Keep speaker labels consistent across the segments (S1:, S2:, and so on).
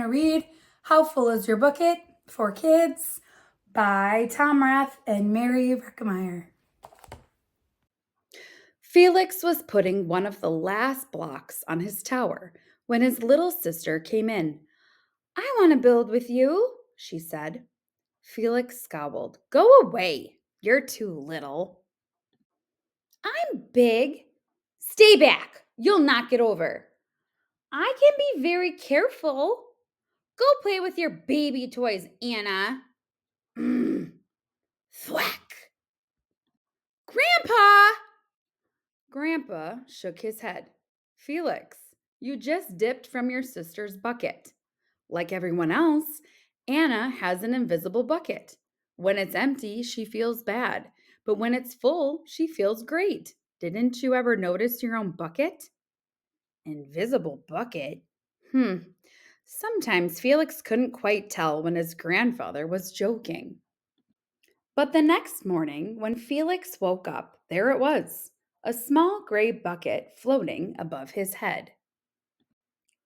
S1: going to read How Full is Your Bucket for Kids by Tom Rath and Mary Reckemeyer.
S2: Felix was putting one of the last blocks on his tower when his little sister came in. "I want to build with you," she said. Felix scowled. "Go away. You're too little." "I'm big." "Stay back. You'll knock it over." "I can be very careful." "Go play with your baby toys, Anna." Mm. Thwack. "Grandpa!" Grandpa shook his head. "Felix, you just dipped from your sister's bucket. Like everyone else, Anna has an invisible bucket. When it's empty, she feels bad, but when it's full, she feels great. Didn't you ever notice your own bucket?" Invisible bucket? Sometimes Felix couldn't quite tell when his grandfather was joking. But the next morning, when Felix woke up, there it was, a small gray bucket floating above his head.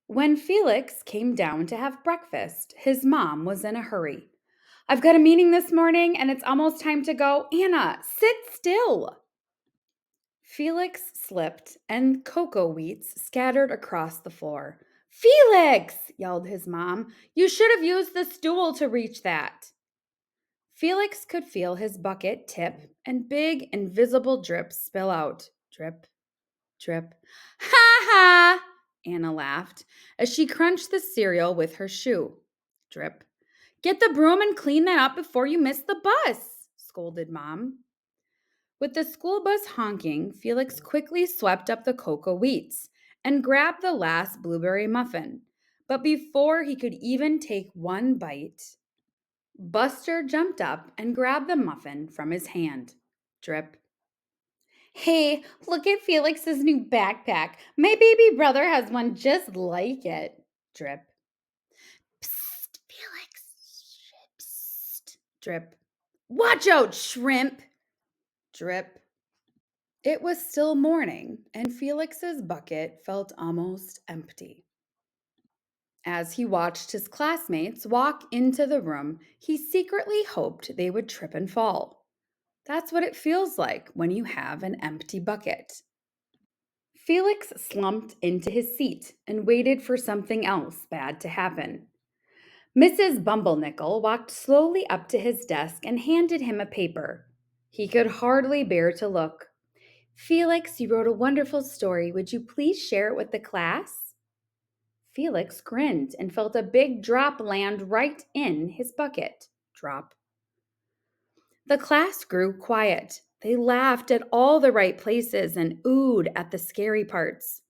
S2: When Felix came down to have breakfast, his mom was in a hurry. "I've got a meeting this morning and it's almost time to go. Anna, sit still." Felix slipped and cocoa wheats scattered across the floor. "Felix!" yelled his mom. "You should have used the stool to reach that." Felix could feel his bucket tip and big invisible drips spill out. Drip, drip. "Ha ha!" Anna laughed as she crunched the cereal with her shoe. Drip. "Get the broom and clean that up before you miss the bus," scolded Mom. With the school bus honking, Felix quickly swept up the cocoa wheats and grabbed the last blueberry muffin. But before he could even take one bite, Buster jumped up and grabbed the muffin from his hand. Drip. "Hey, look at Felix's new backpack. My baby brother has one just like it." Drip. "Psst, Felix. Psst." Drip. "Watch out, shrimp." Drip. It was still morning, and Felix's bucket felt almost empty. As he watched his classmates walk into the room, he secretly hoped they would trip and fall. That's what it feels like when you have an empty bucket. Felix slumped into his seat and waited for something else bad to happen. Mrs. Bumblenickel walked slowly up to his desk and handed him a paper. He could hardly bear to look. "Felix, you wrote a wonderful story. Would you please share it with the class?" Felix grinned and felt a big drop land right in his bucket. Drop. The class grew quiet. They laughed at all the right places and oohed at the scary parts.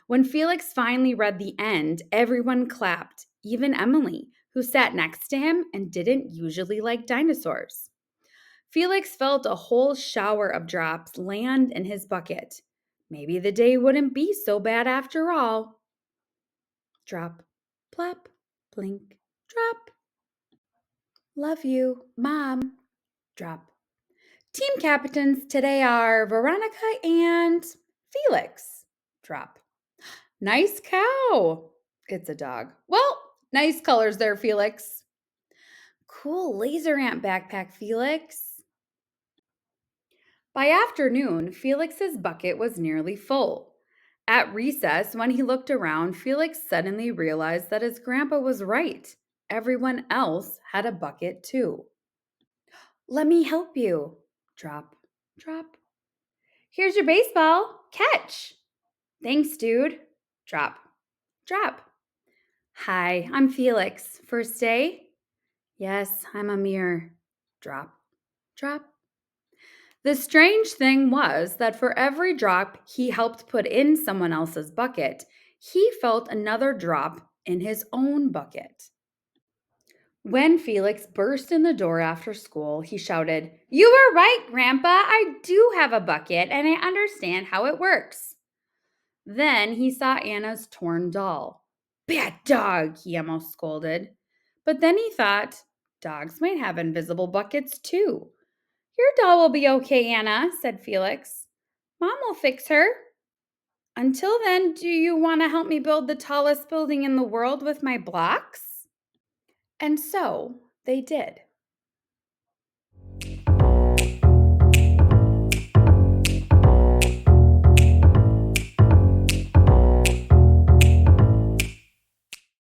S2: When Felix finally read the end, everyone clapped, even Emily, who sat next to him and didn't usually like dinosaurs. Felix felt a whole shower of drops land in his bucket. Maybe the day wouldn't be so bad after all. Drop, plop, blink, drop. "Love you, Mom." Drop. "Team captains today are Veronica and Felix." Drop. "Nice cow." It's a dog. "Well, nice colors there, Felix." "Cool laser ant backpack, Felix." By afternoon, Felix's bucket was nearly full. At recess, when he looked around, Felix suddenly realized that his grandpa was right. Everyone else had a bucket too. "Let me help you." Drop, drop. "Here's your baseball. Catch." "Thanks, dude." Drop, drop. "Hi, I'm Felix. First day?" "Yes, I'm Amir." Drop, drop. The strange thing was that for every drop he helped put in someone else's bucket, he felt another drop in his own bucket. When Felix burst in the door after school, he shouted, "You were right, Grandpa. I do have a bucket and I understand how it works." Then he saw Anna's torn doll. "Bad dog," he almost scolded. But then he thought, dogs might have invisible buckets too. "Your doll will be okay, Anna," said Felix. "Mom will fix her. Until then, do you want to help me build the tallest building in the world with my blocks?" And so they did.